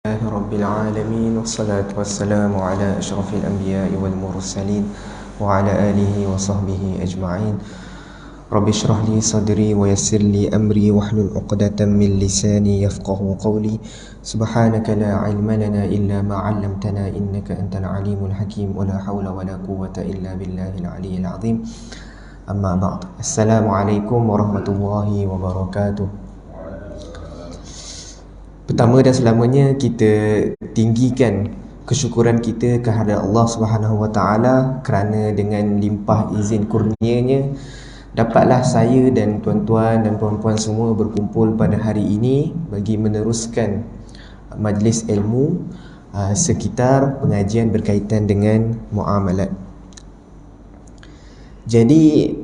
رب العالمين والصلاة والسلام على أشرف الأنبياء والمرسلين وعلى آله وصحبه أجمعين. رب اشرح لي صدري ويسر لي أمري واحلل عقدة من لساني يفقه قولي. سبحانك لا علم لنا إلا ما علمتنا إنك أنت العليم الحكيم ولا حول ولا قوة إلا بالله العلي العظيم. أما بعد، السلام عليكم ورحمة الله وبركاته. Pertama dan selamanya kita tinggikan kesyukuran kita kehadrat Allah Subhanahu Wa Taala kerana dengan limpah izin kurnianya dapatlah saya dan tuan-tuan dan puan-puan semua berkumpul pada hari ini bagi meneruskan majlis ilmu sekitar pengajian berkaitan dengan muamalat. Jadi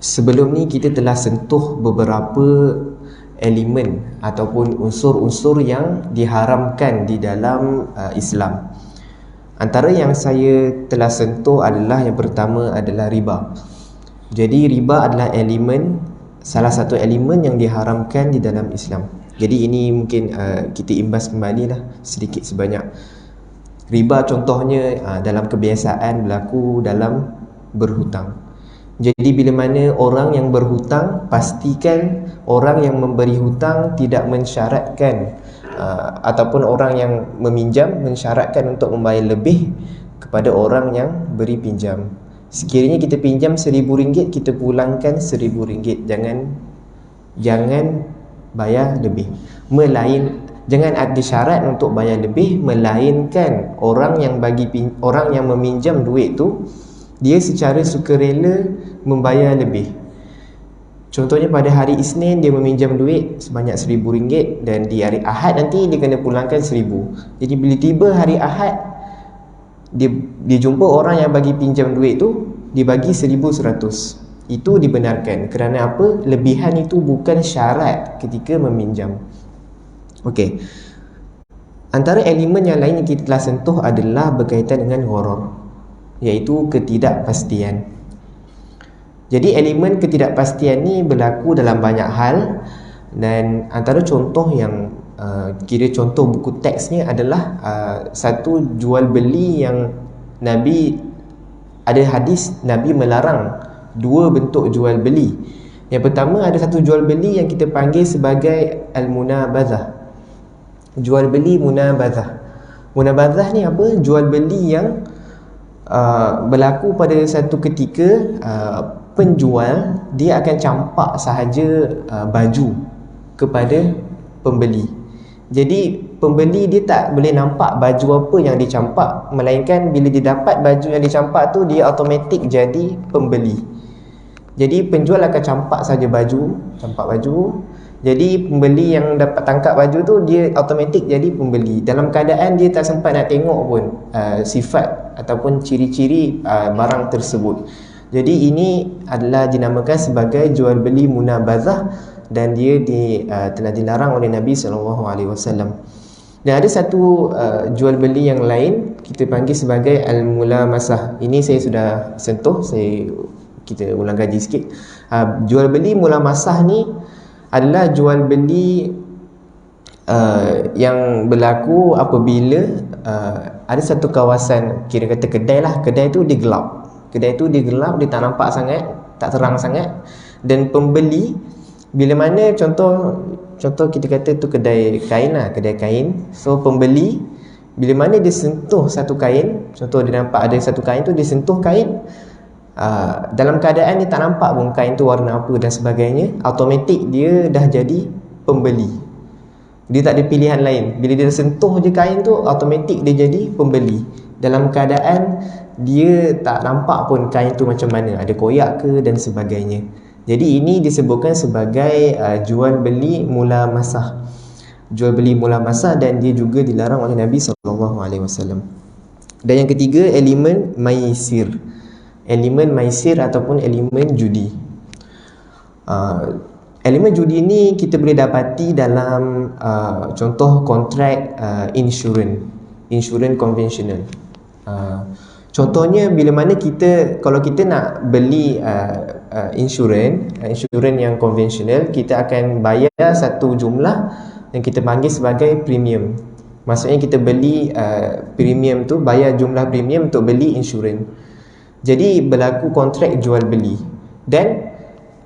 sebelum ni kita telah sentuh beberapa elemen ataupun unsur-unsur yang diharamkan di dalam Islam. Antara yang saya telah sentuh adalah yang pertama adalah riba. Jadi riba adalah salah satu elemen yang diharamkan di dalam Islam. Jadi ini mungkin kita imbas kembali lah sedikit sebanyak. Riba contohnya dalam kebiasaan berlaku dalam berhutang. Jadi bila mana orang yang berhutang, pastikan orang yang memberi hutang tidak mensyaratkan ataupun orang yang meminjam mensyaratkan untuk membayar lebih kepada orang yang beri pinjam. Sekiranya kita pinjam RM1,000, kita pulangkan RM1,000. Jangan bayar lebih. Jangan ada syarat untuk bayar lebih, melainkan orang yang meminjam duit tu dia secara sukarela membayar lebih. Contohnya pada hari Isnin dia meminjam duit sebanyak RM1,000 dan di hari Ahad nanti dia kena pulangkan RM1,000. Jadi bila tiba hari Ahad dia jumpa orang yang bagi pinjam duit tu, dia bagi RM1,100. Itu dibenarkan. Kerana apa? Lebihan itu bukan syarat ketika meminjam. Okey. Antara elemen yang lain yang kita telah sentuh adalah berkaitan dengan gharar, iaitu ketidakpastian. Jadi elemen ketidakpastian ni berlaku dalam banyak hal, dan antara contoh yang kira contoh buku teks ni adalah satu jual beli yang ada hadis Nabi melarang dua bentuk jual beli. Yang pertama, ada satu jual beli yang kita panggil sebagai al-munabazah. Jual beli munabazah. Munabazah ni apa? Jual beli yang berlaku pada satu ketika penjual dia akan campak sahaja baju kepada pembeli. Jadi pembeli dia tak boleh nampak baju apa yang dicampak, melainkan bila dia dapat baju yang dicampak tu, dia automatik jadi pembeli. Jadi penjual akan campak saja baju. Jadi pembeli yang dapat tangkap baju tu, dia automatik jadi pembeli. Dalam keadaan dia tak sempat nak tengok pun sifat ataupun ciri-ciri barang tersebut. Jadi ini adalah dinamakan sebagai jual beli munabazah, dan dia telah dilarang oleh Nabi SAW. Dan ada satu jual beli yang lain kita panggil sebagai al-mulamasah. Ini saya sudah sentuh, kita ulang kaji sikit. Jual beli mulamasah ni adalah jual beli yang berlaku apabila ada satu kawasan, kira kata kedai tu dia gelap. Dia tak nampak sangat, tak terang sangat. Dan pembeli, bila mana contoh kita kata tu kedai kain. So pembeli bila mana dia sentuh satu kain, contoh dia nampak ada satu kain tu, dia sentuh kain, dalam keadaan dia tak nampak pun kain tu warna apa dan sebagainya, automatik dia dah jadi pembeli. Dia tak ada pilihan lain. Bila dia sentuh je kain tu, automatik dia jadi pembeli. Dalam keadaan dia tak nampak pun kain tu macam mana, ada koyak ke dan sebagainya. Jadi ini disebutkan sebagai jual beli mulamasah. Jual beli mulamasah, dan dia juga dilarang oleh Nabi SAW. Dan yang ketiga, elemen maisir. Elemen maisir ataupun elemen judi. Elemen judi ni kita boleh dapati dalam contoh kontrak insurans konvensional. Contohnya bila mana kalau kita nak beli insurans yang konvensional, kita akan bayar satu jumlah yang kita panggil sebagai premium. Maksudnya kita beli premium tu, bayar jumlah premium untuk beli insurans. Jadi berlaku kontrak jual beli. Dan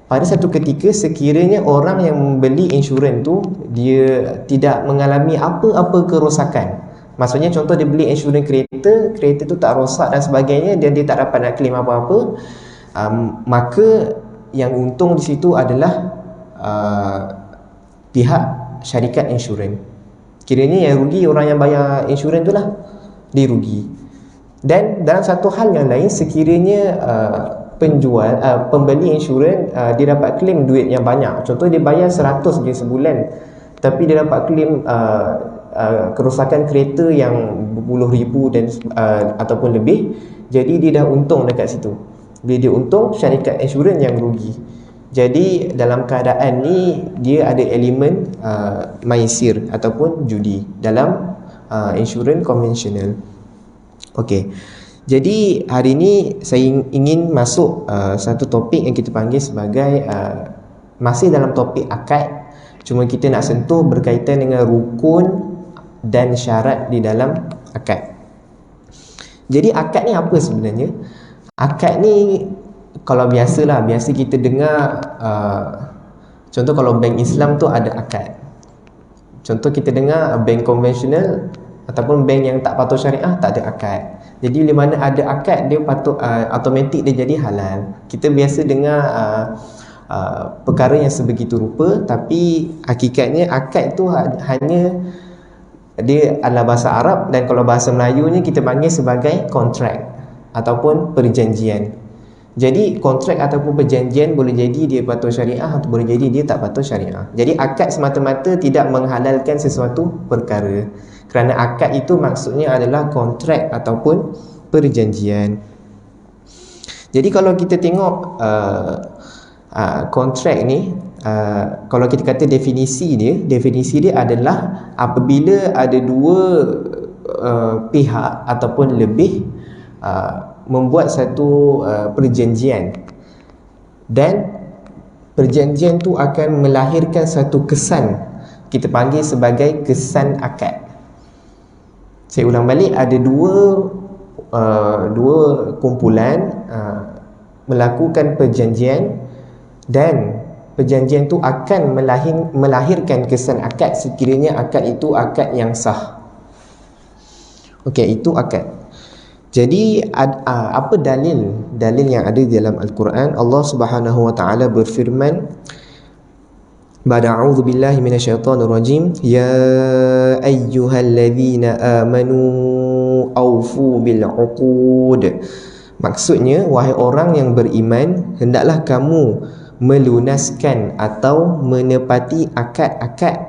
pada satu ketika sekiranya orang yang membeli insurans tu dia tidak mengalami apa-apa kerosakan. Maksudnya contoh dia beli insurans kereta tu tak rosak dan sebagainya, dan dia tak dapat nak claim apa-apa, maka yang untung di situ adalah pihak syarikat insurans. Kiranya yang rugi orang yang bayar insurans tu lah, dia rugi. Dan dalam satu hal yang lain, sekiranya pembeli insurans dia dapat claim duit yang banyak. Contoh dia bayar 100 je sebulan, tapi dia dapat claim kerosakan kereta yang berpuluh ribu dan ataupun lebih. Jadi dia dah untung dekat situ. Bila dia untung, syarikat insurans yang rugi. Jadi dalam keadaan ni dia ada elemen maisir ataupun judi dalam insurans konvensional. Okey. Jadi hari ini saya ingin masuk satu topik yang kita panggil sebagai masih dalam topik akad, cuma kita nak sentuh berkaitan dengan rukun dan syarat di dalam akad. Jadi akad ni apa sebenarnya? Akad ni kalau biasa kita dengar contoh kalau bank Islam tu ada akad. Contoh kita dengar bank konvensional ataupun bank yang tak patuh syariah tak ada akad. Jadi bila mana ada akad, dia patut automatik dia jadi halal. Kita biasa dengar perkara yang sebegitu rupa, tapi hakikatnya akad tu hanya dia adalah bahasa Arab, dan kalau bahasa Melayunya kita panggil sebagai kontrak ataupun perjanjian. Jadi kontrak ataupun perjanjian boleh jadi dia patuh syariah atau boleh jadi dia tak patuh syariah. Jadi akad semata-mata tidak menghalalkan sesuatu perkara, kerana akad itu maksudnya adalah kontrak ataupun perjanjian. Jadi kalau kita tengok kontrak ni, kalau kita kata definisi dia adalah apabila ada dua pihak ataupun lebih membuat satu perjanjian, dan perjanjian tu akan melahirkan satu kesan, kita panggil sebagai kesan akad. Saya ulang balik, ada dua kumpulan melakukan perjanjian, dan perjanjian tu akan melahirkan kesan akad sekiranya akad itu akad yang sah. Okey, itu akad. Jadi apa dalil yang ada di dalam Al-Quran? Allah Subhanahu wa taala berfirman, A'udzu billahi minasyaitonir rajim, ya ayyuhalladzina amanu aufu bil uqud. Maksudnya, wahai orang yang beriman, hendaklah kamu melunaskan atau menepati akad-akad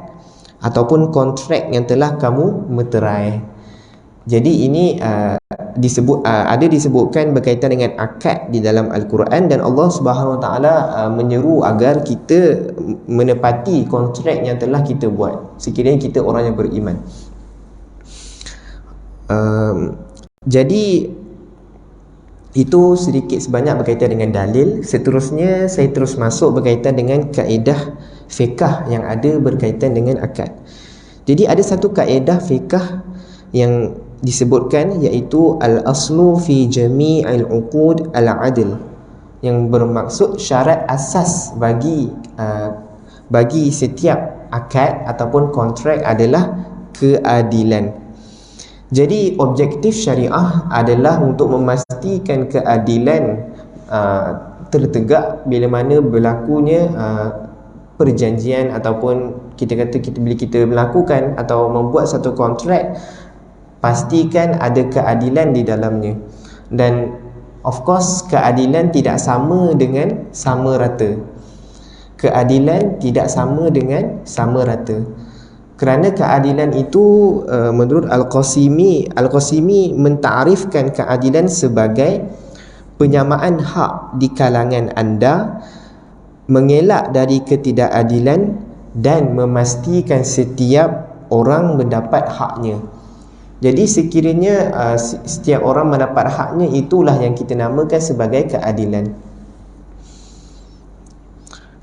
ataupun kontrak yang telah kamu meterai. Jadi ini disebutkan berkaitan dengan akad di dalam Al-Quran, dan Allah Subhanahu Wa Taala menyeru agar kita menepati kontrak yang telah kita buat sekiranya kita orang yang beriman. Jadi itu sedikit sebanyak berkaitan dengan dalil. Seterusnya saya terus masuk berkaitan dengan kaedah fiqh yang ada berkaitan dengan akad. Jadi ada satu kaedah fiqh yang disebutkan, iaitu al-aslu fi jami'il uqud al-adl, yang bermaksud syarat asas bagi setiap akad ataupun kontrak adalah keadilan. Jadi objektif syariah adalah untuk memastikan keadilan tertegak bila mana berlakunya perjanjian, ataupun bila kita melakukan atau membuat satu kontrak, pastikan ada keadilan di dalamnya. Dan of course keadilan tidak sama dengan sama rata. Keadilan tidak sama dengan sama rata. Kerana keadilan itu menurut Al-Qasimi mentarifkan keadilan sebagai penyamaan hak di kalangan anda, mengelak dari ketidakadilan, dan memastikan setiap orang mendapat haknya. Jadi sekiranya setiap orang mendapat haknya, itulah yang kita namakan sebagai keadilan.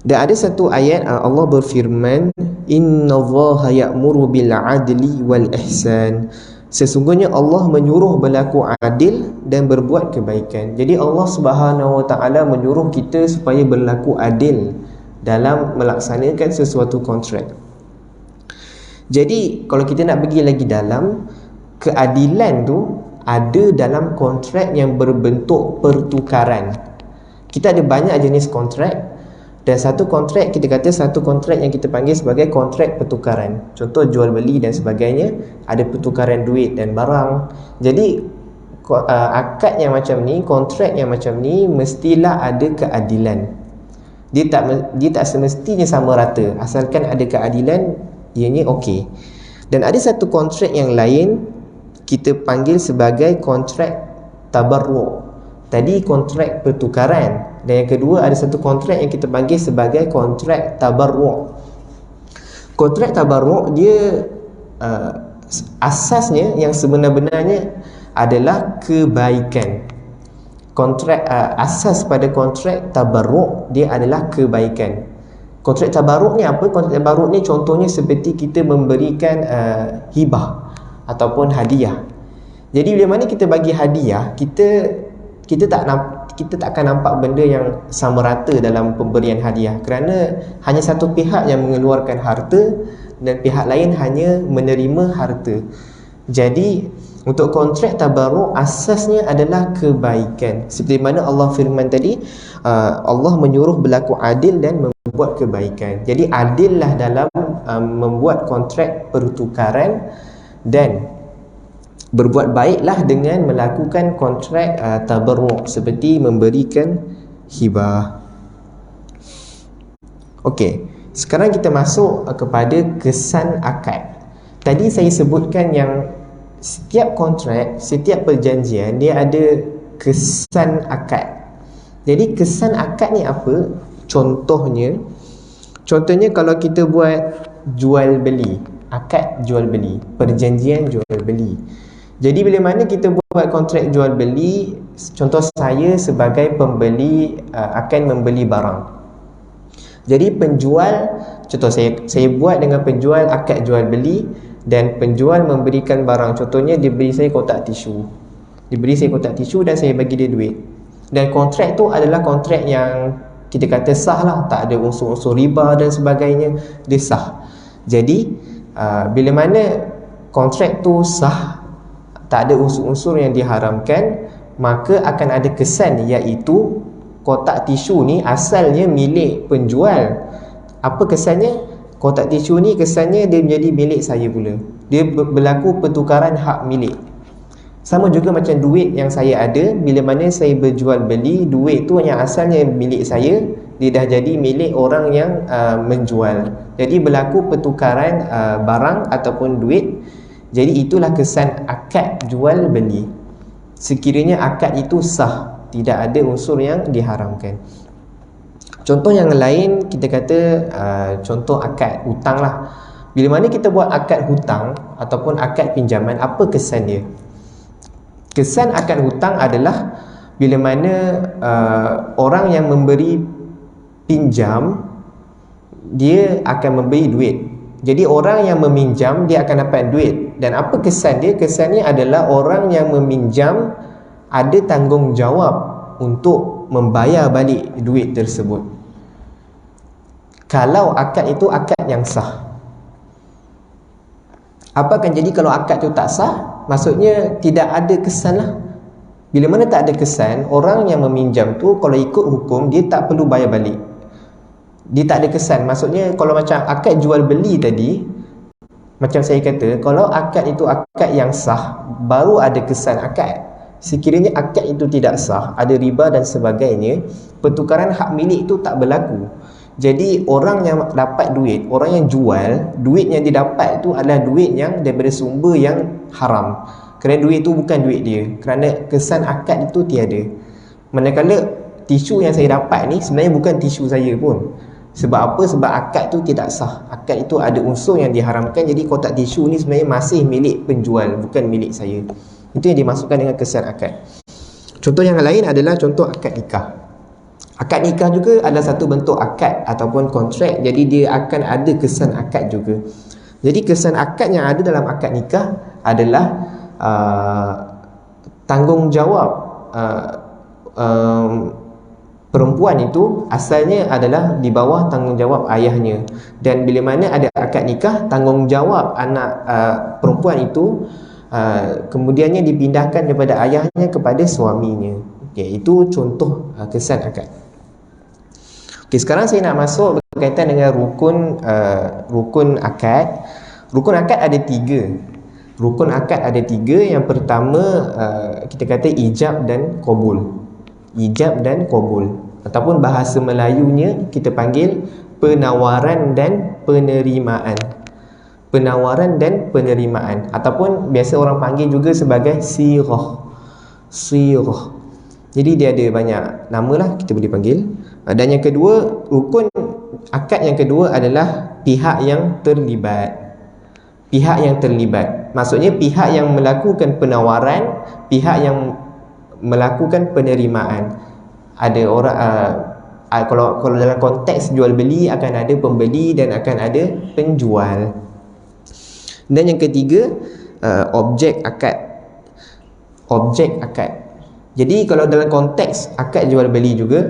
Dan ada satu ayat Allah berfirman, innallaha ya'muru bil adli wal ihsan. Sesungguhnya Allah menyuruh berlaku adil dan berbuat kebaikan. Jadi Allah Subhanahu Wa Taala menyuruh kita supaya berlaku adil dalam melaksanakan sesuatu kontrak. Jadi kalau kita nak pergi lagi dalam, keadilan tu ada dalam kontrak yang berbentuk pertukaran. Kita ada banyak jenis kontrak, dan satu kontrak, kita kata satu kontrak yang kita panggil sebagai kontrak pertukaran. Contoh jual beli dan sebagainya, ada pertukaran duit dan barang. Jadi akad yang macam ni, kontrak yang macam ni, mestilah ada keadilan. Dia tak semestinya sama rata. Asalkan ada keadilan, ianya okey. Dan ada satu kontrak yang lain kita panggil sebagai kontrak tabarruk. Tadi kontrak pertukaran, dan yang kedua ada satu kontrak yang kita panggil sebagai kontrak tabarruk. Kontrak tabarruk dia asasnya yang sebenar-benarnya adalah kebaikan. Kontrak asas pada kontrak tabarruk dia adalah kebaikan. Kontrak tabarruk ni apa? Kontrak tabarruk ni contohnya seperti kita memberikan hibah ataupun hadiah. Jadi bila mana kita bagi hadiah, kita tak akan nampak benda yang sama rata dalam pemberian hadiah, kerana hanya satu pihak yang mengeluarkan harta dan pihak lain hanya menerima harta. Jadi untuk kontrak tabarruk asasnya adalah kebaikan. Seperti mana Allah firman tadi, Allah menyuruh berlaku adil dan membuat kebaikan. Jadi adillah dalam membuat kontrak pertukaran, dan berbuat baiklah dengan melakukan kontrak tabarruk seperti memberikan hibah. Okey, sekarang kita masuk kepada kesan akad. Tadi saya sebutkan yang setiap kontrak, setiap perjanjian dia ada kesan akad. Jadi kesan akad ni apa? Contohnya kalau kita buat jual beli, akad jual beli, perjanjian jual beli. Jadi bila mana kita buat kontrak jual beli, contoh saya sebagai pembeli akan membeli barang. Jadi penjual, contoh saya buat dengan penjual akad jual beli, dan penjual memberikan barang. Contohnya dia beri saya kotak tisu. Dia beri saya kotak tisu dan saya bagi dia duit. Dan kontrak tu adalah kontrak yang kita kata sah lah, tak ada unsur-unsur riba dan sebagainya, dia sah. Jadi bila mana kontrak tu sah, tak ada unsur-unsur yang diharamkan, maka akan ada kesan, iaitu kotak tisu ni asalnya milik penjual. Apa kesannya? Kotak tisu ni kesannya dia menjadi milik saya pula. Dia berlaku pertukaran hak milik. Sama juga macam duit yang saya ada, bila mana saya berjual beli, duit tu yang asalnya milik saya, dia dah jadi milik orang yang menjual. Jadi berlaku pertukaran barang ataupun duit. Jadi itulah kesan akad jual beli. Sekiranya akad itu sah, tidak ada unsur yang diharamkan. Contoh yang lain, kita kata contoh akad hutang lah. Bila mana kita buat akad hutang ataupun akad pinjaman, apa kesan dia? Kesan akad hutang adalah bila mana orang yang memberi pinjam, dia akan memberi duit. Jadi orang yang meminjam, dia akan dapat duit. Dan apa kesan dia? Kesannya adalah orang yang meminjam ada tanggungjawab untuk membayar balik duit tersebut, kalau akad itu akad yang sah. Apa akan jadi kalau akad itu tak sah? Maksudnya tidak ada kesan lah. Bila mana tak ada kesan, orang yang meminjam tu kalau ikut hukum, dia tak perlu bayar balik. Dia tak ada kesan. Maksudnya kalau macam akad jual beli tadi, macam saya kata, kalau akad itu akad yang sah, baru ada kesan akad. Sekiranya akad itu tidak sah, ada riba dan sebagainya, pertukaran hak milik itu tak berlaku. Jadi orang yang dapat duit, orang yang jual, duit yang didapat itu adalah duit yang daripada sumber yang haram. Kerana duit itu bukan duit dia, kerana kesan akad itu tiada. Manakala tisu yang saya dapat ni sebenarnya bukan tisu saya pun. Sebab apa? Sebab akad tu tidak sah. Akad itu ada unsur yang diharamkan. Jadi kotak tisu ni sebenarnya masih milik penjual, bukan milik saya. Itu yang dimasukkan dengan kesan akad. Contoh yang lain adalah contoh akad nikah. Akad nikah juga adalah satu bentuk akad ataupun kontrak, jadi dia akan ada kesan akad juga. Jadi kesan akad yang ada dalam akad nikah adalah tanggungjawab perempuan itu asalnya adalah di bawah tanggungjawab ayahnya, dan bila mana ada akad nikah, tanggungjawab anak perempuan itu kemudiannya dipindahkan daripada ayahnya kepada suaminya. Okay, itu contoh kesan akad. Okay, sekarang saya nak masuk berkaitan dengan rukun akad. Rukun akad ada tiga. Rukun akad ada tiga. Yang pertama kita kata ijab dan qabul. Ijab dan qabul, ataupun bahasa Melayunya kita panggil penawaran dan penerimaan. Penawaran dan penerimaan, ataupun biasa orang panggil juga sebagai sirah. Sirah. Jadi dia ada banyak nama lah kita boleh panggil. Dan yang kedua, rukun akad yang kedua adalah pihak yang terlibat. Pihak yang terlibat, maksudnya pihak yang melakukan penawaran, pihak yang melakukan penerimaan. Ada orang kalau dalam konteks jual beli akan ada pembeli dan akan ada penjual. Dan yang ketiga, objek akad. Objek akad. Jadi kalau dalam konteks akad jual beli juga,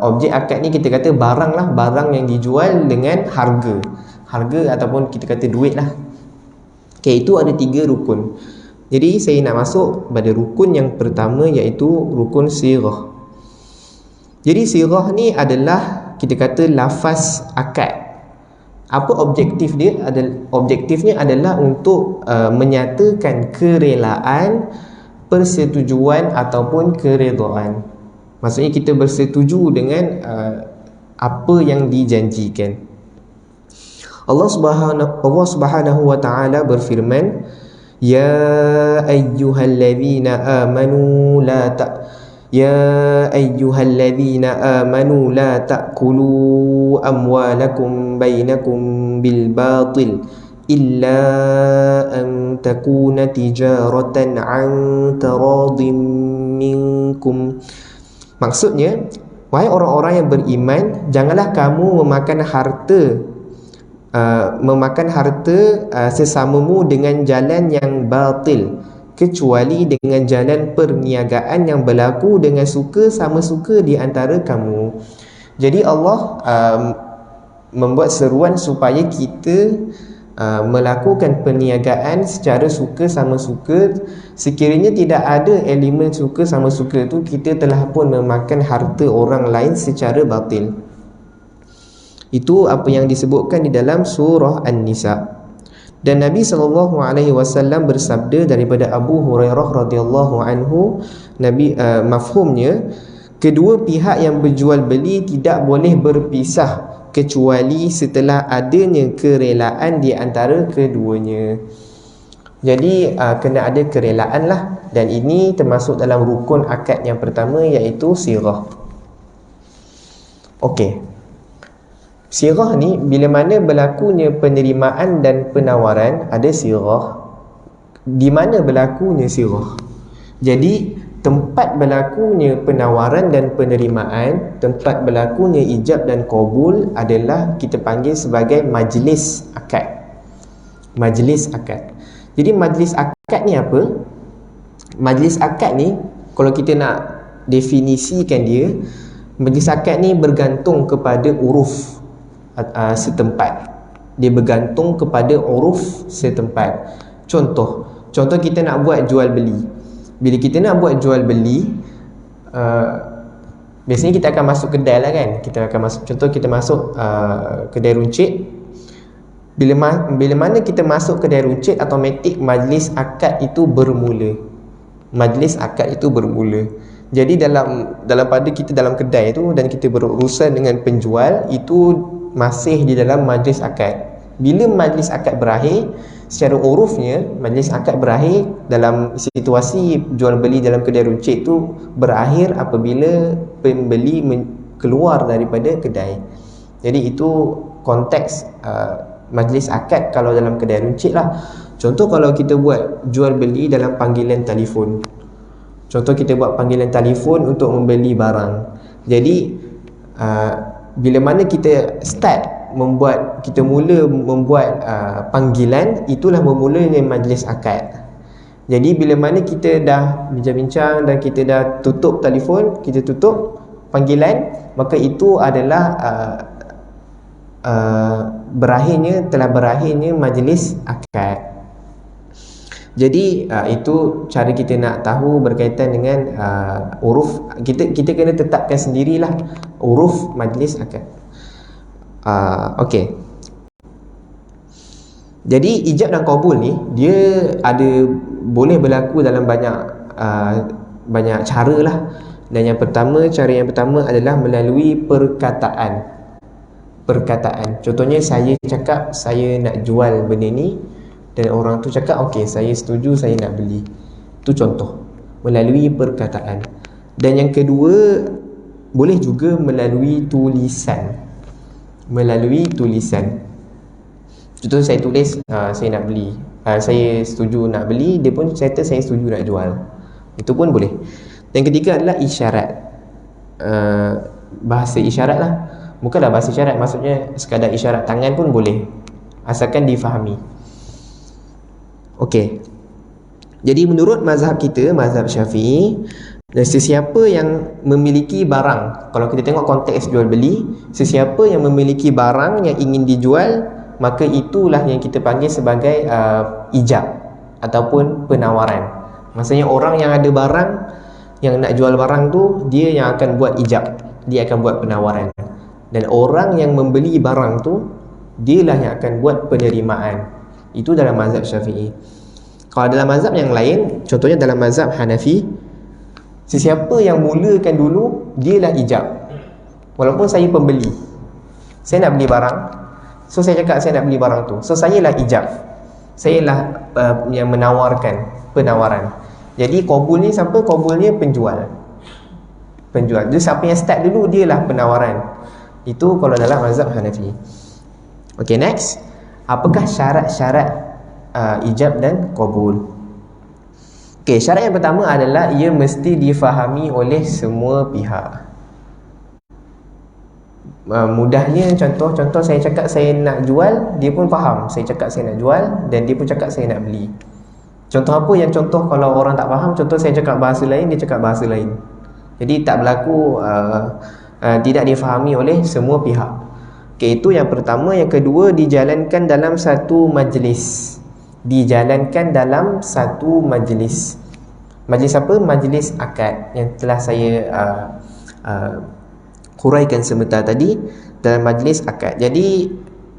objek akad ni kita kata barang lah, barang yang dijual dengan harga. Harga ataupun kita kata duit lah. Okay, itu ada tiga rukun. Jadi saya nak masuk pada rukun yang pertama, iaitu rukun sirah. Jadi sirah ni adalah kita kata lafaz akad. Apa objektif dia? Objektifnya adalah untuk menyatakan kerelaan, persetujuan ataupun keredaan. Maksudnya kita bersetuju dengan apa yang dijanjikan. Allah Subhanahu wa taala berfirman, Ya ayyuhalladzina amanu la ta'kulu amwalakum bainakum bil batil illa an takuna tijaratan an taradin minkum. Maksudnya, wahai orang-orang yang beriman, janganlah kamu memakan harta sesamamu dengan jalan yang batil, kecuali dengan jalan perniagaan yang berlaku dengan suka sama suka di antara kamu. Jadi Allah membuat seruan supaya kita melakukan perniagaan secara suka sama suka. Sekiranya tidak ada elemen suka sama suka itu, kita telah pun memakan harta orang lain secara batil. Itu apa yang disebutkan di dalam surah An-Nisa. Dan Nabi SAW bersabda daripada Abu Hurairah radhiyallahu anhu, mafhumnya, kedua pihak yang berjual beli tidak boleh berpisah kecuali setelah adanya kerelaan di antara keduanya. Jadi kena ada kerelaan lah, dan ini termasuk dalam rukun akad yang pertama, iaitu sirah. Okey. Sirah ni bila mana berlakunya penerimaan dan penawaran, ada sirah. Di mana berlakunya sirah? Jadi tempat berlakunya penawaran dan penerimaan, tempat berlakunya ijab dan qabul adalah kita panggil sebagai majlis akad. Majlis akad. Jadi majlis akad ni apa? Majlis akad ni, kalau kita nak definisikan dia, majlis akad ni bergantung kepada uruf setempat. Dia bergantung kepada uruf setempat. Contoh kita nak buat jual beli. Bila kita nak buat jual beli, biasanya kita akan masuk kedai lah kan. Contoh kita masuk kedai runcit. Bila mana kita masuk kedai runcit, automatik majlis akad itu bermula. Majlis akad itu bermula. Jadi dalam pada kita dalam kedai tu dan kita berurusan dengan penjual, itu masih di dalam majlis akad. Bila majlis akad berakhir, secara urufnya majlis akad berakhir dalam situasi jual beli dalam kedai runcit tu berakhir apabila pembeli keluar daripada kedai. Jadi itu konteks majlis akad kalau dalam kedai runcit lah. Contoh kalau kita buat jual beli dalam panggilan telefon. Contoh kita buat panggilan telefon untuk membeli barang. Jadi Bila mana kita mula membuat panggilan, itulah bermulanya majlis akad. Jadi bila mana kita dah bincang-bincang dan kita dah tutup telefon, kita tutup panggilan, maka itu adalah telah berakhirnya majlis akad. Jadi itu cara kita nak tahu berkaitan dengan uruf. Kita kena tetapkan sendirilah uruf majlis akad. Okey. Jadi ijab dan qabul ni dia boleh berlaku dalam banyak cara lah. Dan cara yang pertama adalah melalui perkataan. Contohnya saya cakap saya nak jual benda ni, dan orang tu cakap okey, saya setuju, saya nak beli. Itu contoh, melalui perkataan. Dan yang kedua, boleh juga melalui tulisan. Contoh saya tulis saya nak beli, saya setuju nak beli, dia pun kata saya setuju nak jual. Itu pun boleh. Yang ketiga adalah isyarat. Bahasa isyarat lah. Bukanlah bahasa isyarat, maksudnya sekadar isyarat tangan pun boleh, asalkan difahami. Okey. Jadi menurut mazhab kita, mazhab Syafi'i, sesiapa yang memiliki barang, kalau kita tengok konteks jual beli, sesiapa yang memiliki barang yang ingin dijual, maka itulah yang kita panggil sebagai ijab ataupun penawaran. Maksudnya orang yang ada barang, yang nak jual barang tu, dia yang akan buat ijab, dia akan buat penawaran. Dan orang yang membeli barang tu, dialah yang akan buat penerimaan. Itu dalam mazhab Syafi'i. Kalau dalam mazhab yang lain, contohnya dalam mazhab Hanafi, sesiapa yang mulakan dulu, dialah ijab. Walaupun saya pembeli, saya nak beli barang, so saya cakap saya nak beli barang tu, so saya lah ijab, saya lah yang menawarkan penawaran. Jadi qabul ni siapa? Qabulnya penjual. Jadi siapa yang start dulu, dialah penawaran. Itu kalau dalam mazhab Hanafi. Okay, next. Apakah syarat-syarat ijab dan qabul? Okey, syarat yang pertama adalah ia mesti difahami oleh semua pihak. Mudahnya contoh saya cakap saya nak jual, dia pun faham saya cakap saya nak jual, dan dia pun cakap saya nak beli. Contoh apa yang kalau orang tak faham, contoh saya cakap bahasa lain, dia cakap bahasa lain. Jadi tak berlaku tidak difahami oleh semua pihak. Okay, itu yang pertama. Yang kedua, dijalankan dalam satu majlis. Majlis apa? Majlis akad yang telah saya huraikan sebentar tadi, dalam majlis akad. Jadi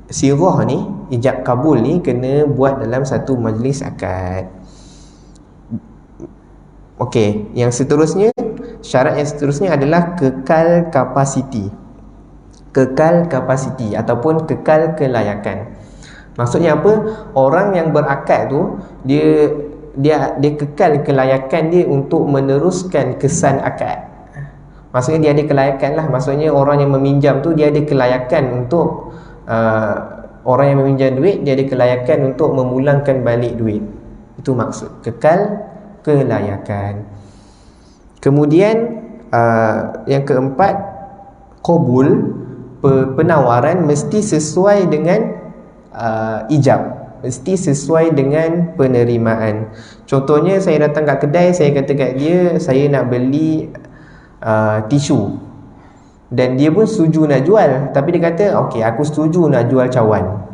sirah ni, ijab kabul ni kena buat dalam satu majlis akad. Okey, syarat yang seterusnya adalah kekal kapasiti ataupun kekal kelayakan. Maksudnya apa? Orang yang berakad tu dia kekal kelayakan dia untuk meneruskan kesan akad. Maksudnya dia ada kelayakan lah. Maksudnya orang yang meminjam tu dia ada kelayakan untuk orang yang meminjam duit, dia ada kelayakan untuk memulangkan balik duit. Itu maksud kekal kelayakan. Kemudian yang keempat, qabul, penawaran mesti sesuai dengan ijab, mesti sesuai dengan penerimaan. Contohnya saya datang kat kedai, saya kata kat dia saya nak beli tisu, dan dia pun setuju nak jual, tapi dia kata okey, aku setuju nak jual cawan.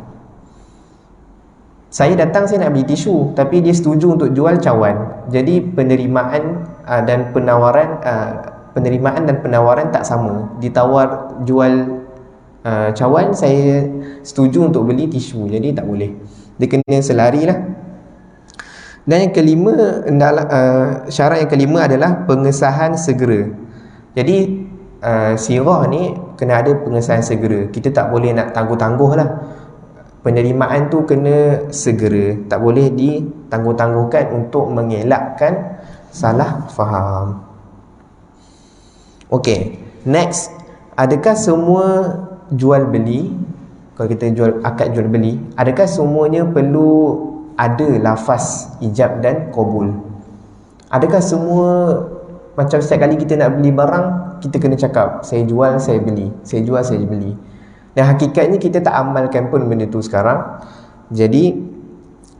Saya datang saya nak beli tisu, tapi dia setuju untuk jual cawan. Jadi penerimaan dan penawaran tak sama. Ditawar jual cawan, saya setuju untuk beli tisu, jadi tak boleh. Dia kena selari lah. Dan yang kelima, syarat yang kelima adalah pengesahan segera. Jadi sirah ni kena ada pengesahan segera. Kita tak boleh nak tangguh-tangguh lah. Penerimaan tu kena segera, tak boleh ditangguh-tangguhkan untuk mengelakkan salah faham. Okey, next, adakah semua jual beli, kalau kita akad jual beli, adakah semuanya perlu ada lafaz ijab dan qabul? Adakah semua, macam setiap kali kita nak beli barang, kita kena cakap saya jual, saya beli, saya jual, saya beli. Dan hakikatnya kita tak amalkan pun benda tu sekarang. Jadi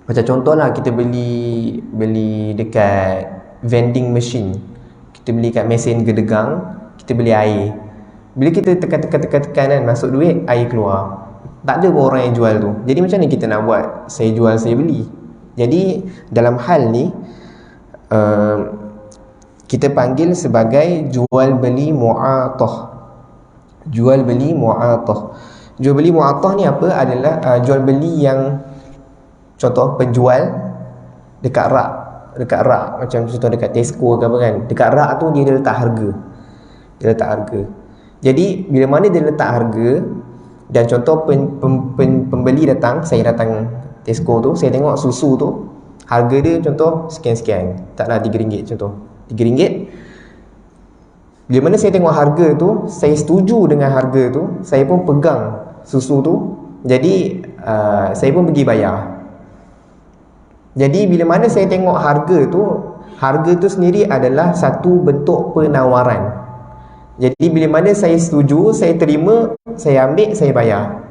macam contohlah kita beli dekat vending machine, kita beli kat mesin gedegang, kita beli air. Bila kita tekan kan, masuk duit, air keluar, tak ada pun orang yang jual tu. Jadi macam ni kita nak buat saya jual, saya beli? Jadi dalam hal ni kita panggil sebagai jual beli mu'atah. Jual beli mu'atah. Jual beli mu'atah ni apa? Adalah jual beli yang, contoh penjual dekat rak, macam contoh dekat Tesco ke apa kan, dekat rak tu dia letak harga. Dia letak harga. Jadi bila mana dia letak harga, dan contoh pembeli datang, saya datang Tesco tu, saya tengok susu tu harga dia contoh sekian-sekian, taklah RM3 contoh, RM3. Bila mana saya tengok harga tu, saya setuju dengan harga tu, saya pun pegang susu tu. Jadi saya pun pergi bayar. Jadi bila mana saya tengok harga tu sendiri adalah satu bentuk penawaran. Jadi bila mana saya setuju, saya terima, saya ambil, saya bayar.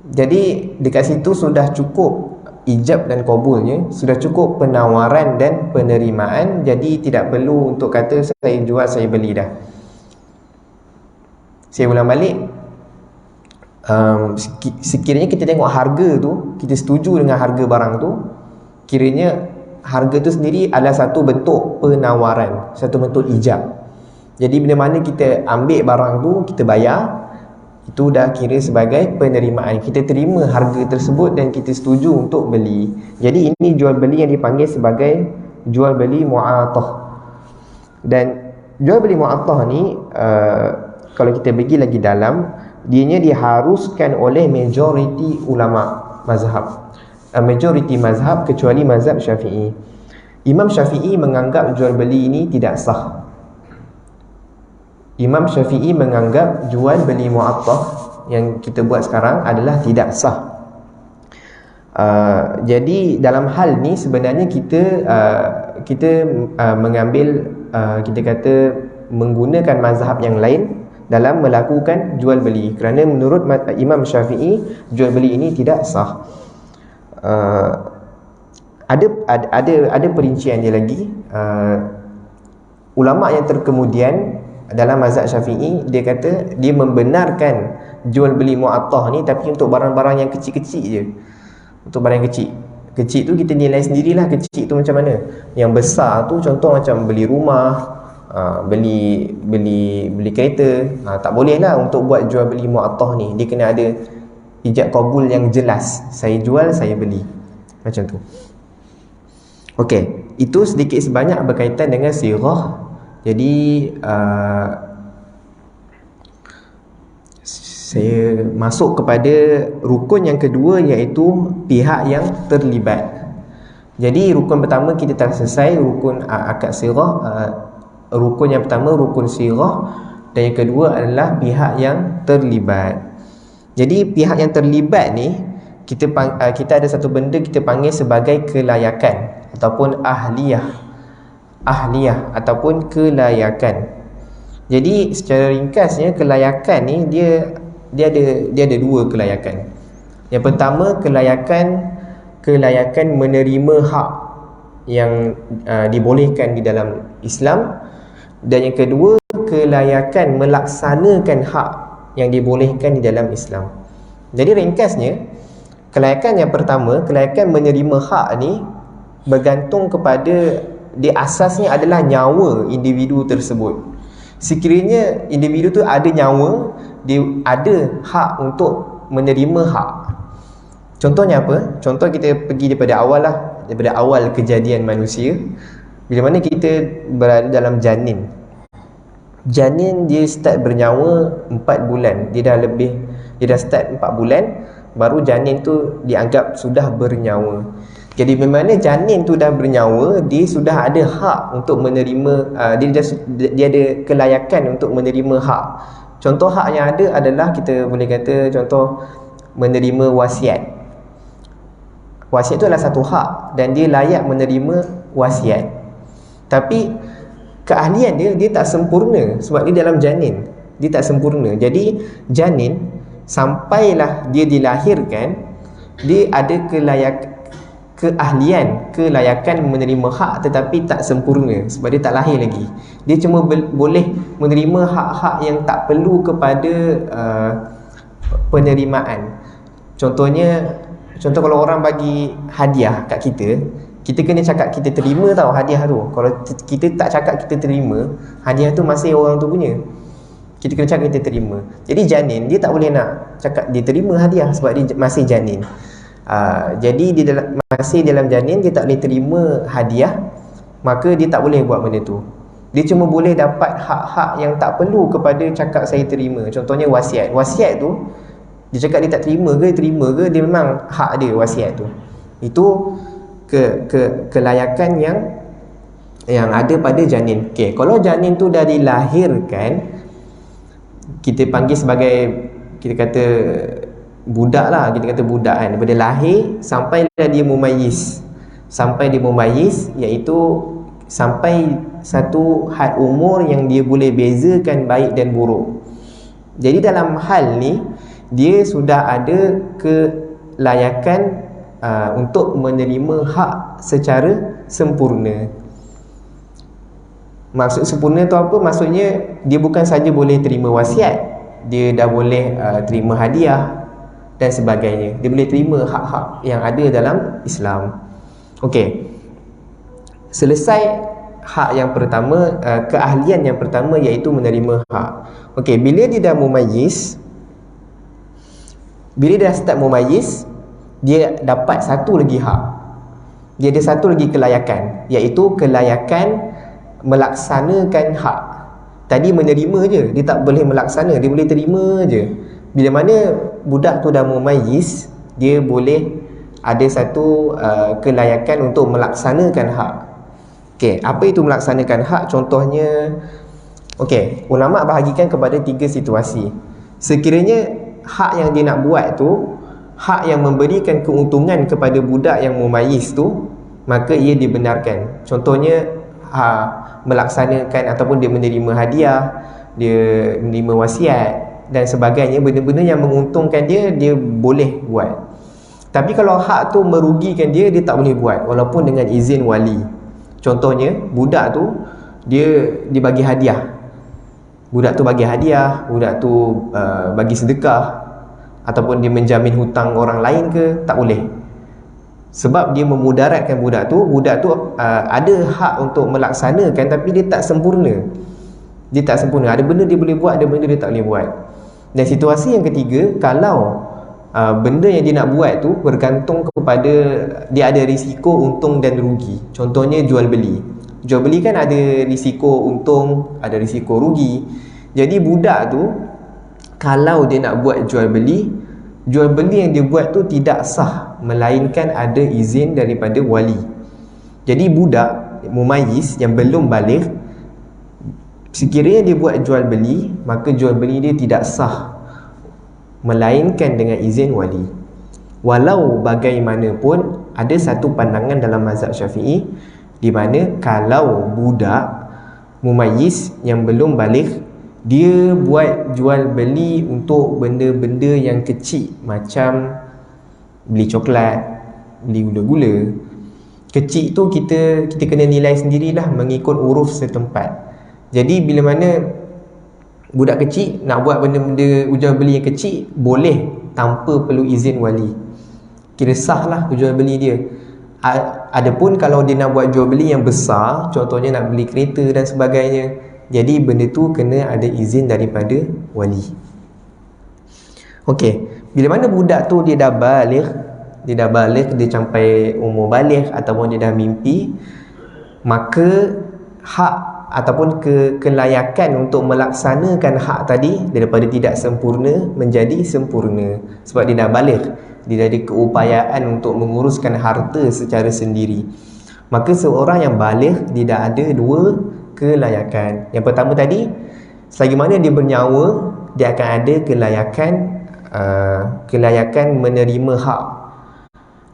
Jadi dekat situ sudah cukup ijab dan qabulnya, sudah cukup penawaran dan penerimaan. Jadi tidak perlu untuk kata saya jual, saya beli dah. Saya ulang balik, sekiranya kita tengok harga tu, kita setuju dengan harga barang tu, kiranya harga tu sendiri adalah satu bentuk penawaran, satu bentuk ijab. Jadi bila mana kita ambil barang tu, kita bayar, itu dah kira sebagai penerimaan. Kita terima harga tersebut dan kita setuju untuk beli. Jadi ini jual beli yang dipanggil sebagai jual beli mu'atah. Dan jual beli mu'atah ni kalau kita pergi lagi dalam, dianya diharuskan oleh majoriti ulama mazhab, majoriti mazhab kecuali mazhab Syafi'i. Imam Syafi'i menganggap jual beli ini tidak sah. Imam Syafi'i menganggap jual beli mu'attah yang kita buat sekarang adalah tidak sah. Jadi dalam hal ni sebenarnya kita mengambil, kita kata menggunakan mazhab yang lain dalam melakukan jual beli, kerana menurut Imam Syafi'i jual beli ini tidak sah. Ada perincian dia lagi. Ulama yang terkemudian dalam mazhab Syafi'i, dia kata dia membenarkan jual beli mu'attah ni, tapi untuk barang-barang yang kecil-kecil je. Untuk barang yang kecil tu kita nilai sendirilah kecil tu macam mana. Yang besar tu contoh macam beli rumah, beli kereta, tak boleh lah untuk buat jual beli mu'attah ni. Dia kena ada ijab qabul yang jelas, saya jual, saya beli, macam tu. Okey, itu sedikit sebanyak berkaitan dengan sirah. Jadi saya masuk kepada rukun yang kedua, iaitu pihak yang terlibat. Jadi rukun pertama kita telah selesai, rukun akad sirah. Rukun yang pertama rukun sirah, dan yang kedua adalah pihak yang terlibat. Jadi pihak yang terlibat ni, kita ada satu benda kita panggil sebagai kelayakan ataupun ahliyah ataupun kelayakan. Jadi secara ringkasnya, kelayakan ni dia ada dua kelayakan. Yang pertama, kelayakan menerima hak yang dibolehkan di dalam Islam, dan yang kedua, kelayakan melaksanakan hak yang dibolehkan di dalam Islam. Jadi ringkasnya, kelayakan yang pertama, kelayakan menerima hak ni bergantung kepada, di asasnya adalah nyawa individu tersebut. Sekiranya individu tu ada nyawa, dia ada hak untuk menerima hak. Contohnya apa? Contoh kita pergi daripada awal kejadian manusia. Bila mana kita berada dalam janin dia start bernyawa 4 bulan. Dia dah start 4 bulan, baru janin tu dianggap sudah bernyawa. Jadi bila janin tu dah bernyawa, dia sudah ada hak untuk menerima, dia ada kelayakan untuk menerima hak. Contoh hak yang ada adalah, kita boleh kata contoh menerima wasiat. Wasiat tu adalah satu hak dan dia layak menerima wasiat. Tapi keahlian dia tak sempurna sebab dia dalam janin, dia tak sempurna. Jadi janin sampailah dia dilahirkan, dia ada kelayakan menerima hak tetapi tak sempurna sebab dia tak lahir lagi. Dia cuma boleh menerima hak-hak yang tak perlu kepada penerimaan. Contoh kalau orang bagi hadiah kat kita, kita kena cakap kita terima tau hadiah tu. Kalau kita tak cakap kita terima, hadiah tu masih orang tu punya. Kita kena cakap kita terima. Jadi janin dia tak boleh nak cakap dia terima hadiah sebab dia masih janin. Jadi dia masih dalam janin, dia tak boleh terima hadiah, maka dia tak boleh buat benda tu. Dia cuma boleh dapat hak-hak yang tak perlu kepada cakap saya terima. Contohnya wasiat. Wasiat tu dia cakap dia tak terima ke dia memang hak dia wasiat tu. Itu kelayakan yang ada pada janin. Okey, kalau janin tu dah dilahirkan, kita panggil sebagai, kita kata budak lah, kita kata budak kan, daripada lahir sampai dia mumayyiz. Sampai dia mumayyiz iaitu sampai satu had umur yang dia boleh bezakan baik dan buruk. Jadi dalam hal ni dia sudah ada kelayakan untuk menerima hak secara sempurna. Maksud sempurna tu apa? Maksudnya dia bukan saja boleh terima wasiat, dia dah boleh terima hadiah dan sebagainya. Dia boleh terima hak-hak yang ada dalam Islam. Okey, selesai hak yang pertama, keahlian yang pertama iaitu menerima hak. Okey, bila dia dah mumayyiz, bila dia dah start mumayyiz, dia dapat satu lagi hak. Dia ada satu lagi kelayakan, iaitu kelayakan melaksanakan hak. Tadi menerima je, dia tak boleh melaksana, dia boleh terima je. Bila mana budak tu dah mumayyiz, dia boleh ada satu kelayakan untuk melaksanakan hak. Okey, apa itu melaksanakan hak? Contohnya, okey, ulama bahagikan kepada 3 situasi. Sekiranya hak yang dia nak buat tu hak yang memberikan keuntungan kepada budak yang mumayyiz tu, maka ia dibenarkan. Contohnya melaksanakan ataupun dia menerima hadiah, dia menerima wasiat dan sebagainya, benda-benda yang menguntungkan dia boleh buat. Tapi kalau hak tu merugikan dia tak boleh buat walaupun dengan izin wali. Contohnya budak tu dia bagi hadiah, budak tu bagi hadiah, budak tu bagi sedekah, ataupun dia menjamin hutang orang lain ke, tak boleh. Sebab dia memudaratkan budak tu ada hak untuk melaksanakan tapi dia tak sempurna. Dia tak sempurna. Ada benda dia boleh buat, ada benda dia tak boleh buat. Dan situasi yang ketiga, kalau benda yang dia nak buat tu bergantung kepada, dia ada risiko untung dan rugi. Contohnya jual beli. Jual beli kan ada risiko untung, ada risiko rugi. Jadi budak tu kalau dia nak buat jual beli yang dia buat tu tidak sah melainkan ada izin daripada wali. Jadi budak mumayyiz yang belum baligh, sekiranya dia buat jual beli, maka jual beli dia tidak sah melainkan dengan izin wali. Walau bagaimanapun ada satu pandangan dalam mazhab Syafi'i di mana kalau budak mumayyiz yang belum baligh dia buat jual beli untuk benda-benda yang kecil, macam beli coklat, beli gula-gula, kecil tu kita kena nilai sendirilah mengikut uruf setempat. Jadi bila mana budak kecil nak buat benda-benda jual beli yang kecil, boleh tanpa perlu izin wali, kira sah lah jual beli dia. Adapun kalau dia nak buat jual beli yang besar, contohnya nak beli kereta dan sebagainya, jadi benda tu kena ada izin daripada wali. Okey, bila mana budak tu dia dah baligh, dia sampai umur baligh ataupun dia dah mimpi, maka hak ataupun kelayakan untuk melaksanakan hak tadi daripada tidak sempurna menjadi sempurna. Sebab dia dah baligh, dia ada keupayaan untuk menguruskan harta secara sendiri. Maka seorang yang baligh dia dah ada 2 kelayakan. Yang pertama tadi, selagi mana dia bernyawa, dia akan ada kelayakan menerima hak.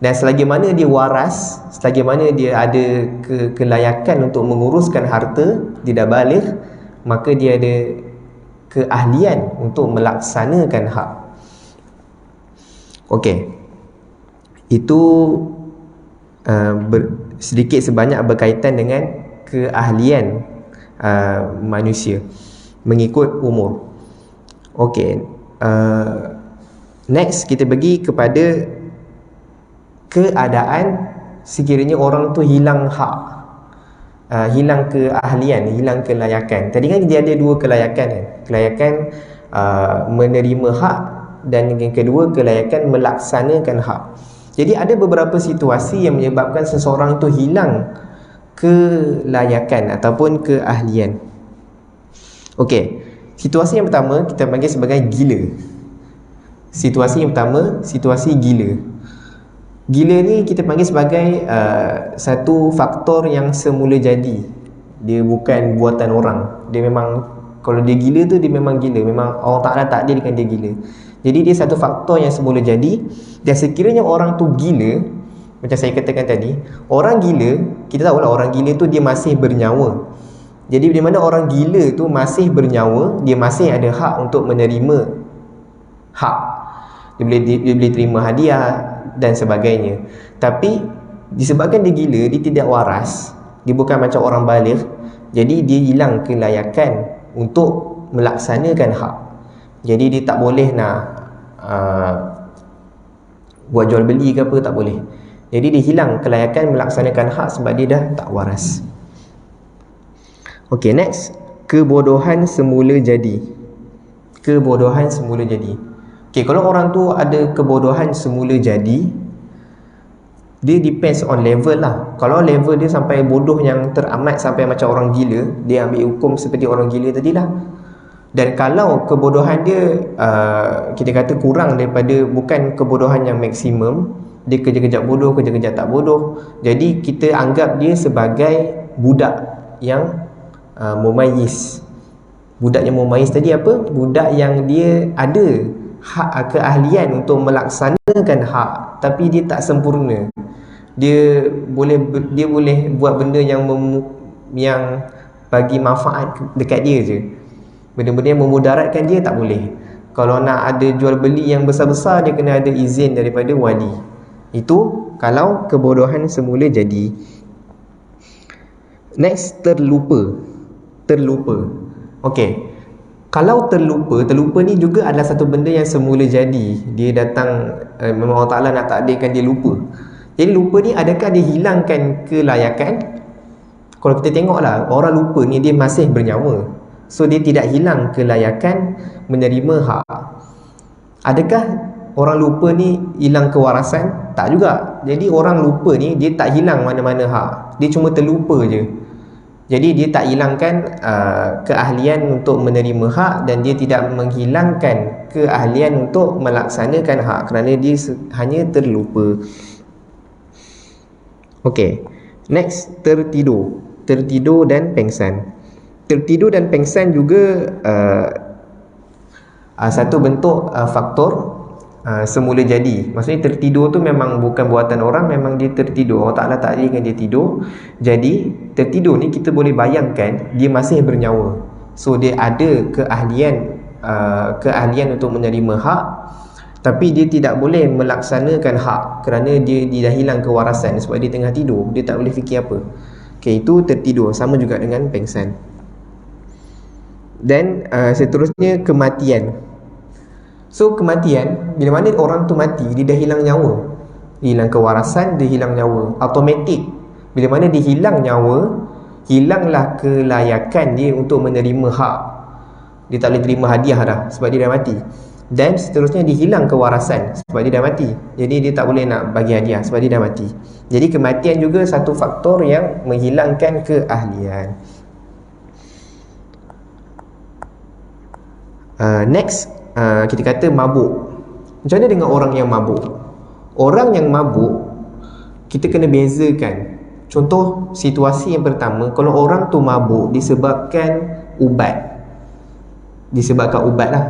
Dan selagi mana dia waras, selagi mana dia ada kelayakan untuk menguruskan harta, dia dah baligh, maka dia ada keahlian untuk melaksanakan hak. Okey, itu sedikit sebanyak berkaitan dengan keahlian manusia mengikut umur. Okey, next kita pergi kepada keadaan sekiranya orang tu hilang hak, hilang keahlian, hilang kelayakan. Tadi kan dia ada dua kelayakan kan? Kelayakan menerima hak, dan yang kedua kelayakan melaksanakan hak. Jadi ada beberapa situasi yang menyebabkan seseorang tu hilang kelayakan ataupun keahlian. Okey, situasi yang pertama kita panggil sebagai gila. Situasi yang pertama, situasi gila. Gila ni kita panggil sebagai satu faktor yang semula jadi. Dia bukan buatan orang. Dia memang, kalau dia gila tu dia memang gila. Memang Allah Ta'ala takdirkan dia gila. Jadi dia satu faktor yang semula jadi. Dan sekiranya orang tu gila, macam saya katakan tadi, orang gila, kita tahulah orang gila tu dia masih bernyawa. Jadi di mana orang gila tu masih bernyawa, dia masih ada hak untuk menerima hak. Dia boleh terima hadiah dan sebagainya. Tapi disebabkan dia gila, dia tidak waras, dia bukan macam orang baligh, jadi dia hilang kelayakan untuk melaksanakan hak. Jadi dia tak boleh nak buat jual beli ke apa, tak boleh. Jadi dia hilang kelayakan melaksanakan hak sebab dia dah tak waras. Okey, next, kebodohan semula jadi. Kebodohan semula jadi. Okey, kalau orang tu ada kebodohan semula jadi, dia depends on level lah. Kalau level dia sampai bodoh yang teramat sampai macam orang gila, dia ambil hukum seperti orang gila tadilah. Dan kalau kebodohan dia kita kata kurang daripada, bukan kebodohan yang maksimum, dia kejap-kejap bodoh, kejap-kejap tak bodoh, jadi kita anggap dia sebagai budak yang mumayyiz. Budak yang mumayyiz tadi apa? Budak yang dia ada hak, keahlian untuk melaksanakan hak, tapi dia tak sempurna. Dia boleh buat benda yang bagi manfaat dekat dia je. Benda-benda yang memudaratkan dia tak boleh. Kalau nak ada jual beli yang besar-besar, dia kena ada izin daripada wali. Itu kalau kebodohan semula jadi. Next, terlupa. Okey, kalau terlupa ni juga adalah satu benda yang semula jadi. Dia datang, memang Allah Ta'ala nak takdirkan dia lupa. Jadi lupa ni, adakah dia hilangkan kelayakan? Kalau kita tengoklah, orang lupa ni dia masih bernyawa, so dia tidak hilang kelayakan menerima hak. Adakah orang lupa ni hilang kewarasan? Tak juga. Jadi orang lupa ni dia tak hilang mana-mana hak, dia cuma terlupa je. Jadi dia tak hilangkan keahlian untuk menerima hak, dan dia tidak menghilangkan keahlian untuk melaksanakan hak, kerana dia hanya terlupa. Okey, next, tertidur dan pengsan. Tertidur dan pengsan juga satu bentuk faktor semula jadi. Maksudnya tertidur tu memang bukan buatan orang, memang dia tertidur. Allah Ta'ala takdirkan dia tidur. Jadi tertidur ni kita boleh bayangkan dia masih bernyawa, so dia ada keahlian untuk menerima hak, tapi dia tidak boleh melaksanakan hak kerana dia dah hilang kewarasan sebab dia tengah tidur, dia tak boleh fikir apa. Okay, itu tertidur, sama juga dengan pengsan. Dan seterusnya kematian. So kematian, bila mana orang tu mati, dia dah hilang nyawa, hilang kewarasan, dia hilang nyawa automatik. Bila mana dia hilang nyawa, hilanglah kelayakan dia untuk menerima hak. Dia tak boleh terima hadiah dah sebab dia dah mati. Dan seterusnya dia hilang kewarasan sebab dia dah mati, jadi dia tak boleh nak bagi hadiah sebab dia dah mati. Jadi kematian juga satu faktor yang menghilangkan keahlian. Next, kita kata mabuk. Macam mana dengan orang yang mabuk? Orang yang mabuk, kita kena bezakan. Contoh situasi yang pertama, kalau orang tu mabuk disebabkan ubat. Disebabkan ubat lah.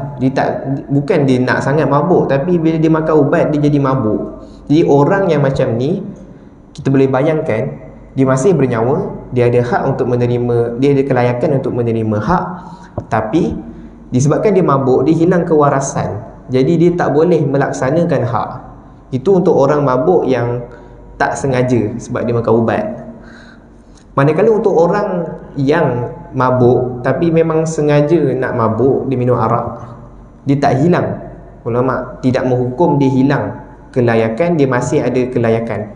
Bukan dia nak sangat mabuk, tapi bila dia makan ubat dia jadi mabuk. Jadi orang yang macam ni, kita boleh bayangkan dia masih bernyawa, dia ada hak untuk menerima, dia ada kelayakan untuk menerima hak, tapi disebabkan dia mabuk, dia hilang kewarasan, jadi dia tak boleh melaksanakan hak. Itu untuk orang mabuk yang tak sengaja sebab dia makan ubat. Manakala untuk orang yang mabuk tapi memang sengaja nak mabuk, dia minum arak, dia tak hilang. Ulama tidak menghukum dia hilang kelayakan, dia masih ada kelayakan,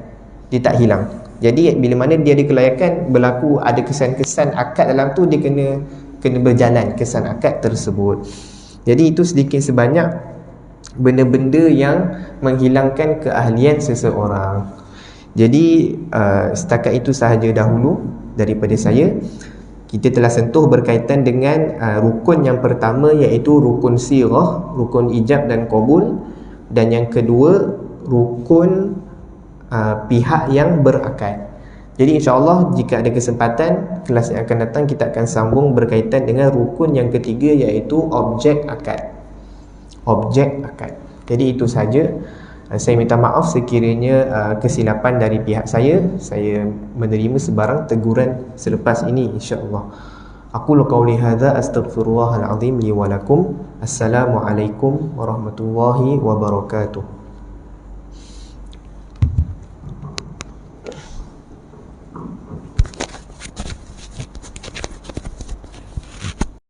dia tak hilang. Jadi bila mana dia ada kelayakan, berlaku ada kesan-kesan akad dalam tu, dia kena berjalan kesan akad tersebut. Jadi itu sedikit sebanyak benda-benda yang menghilangkan keahlian seseorang. Jadi setakat itu sahaja dahulu daripada saya. Kita telah sentuh berkaitan dengan rukun yang pertama, iaitu rukun sirah, rukun ijab dan qabul, dan yang kedua rukun pihak yang berakad. Jadi insya-Allah jika ada kesempatan, kelas yang akan datang kita akan sambung berkaitan dengan rukun yang ketiga, iaitu objek akad. Objek akad. Jadi itu saja. Saya minta maaf sekiranya kesilapan dari pihak saya menerima sebarang teguran selepas ini insya-Allah. Aqulu qauli hadza astaghfirullahal azim li wa lakum. Assalamualaikum warahmatullahi wabarakatuh.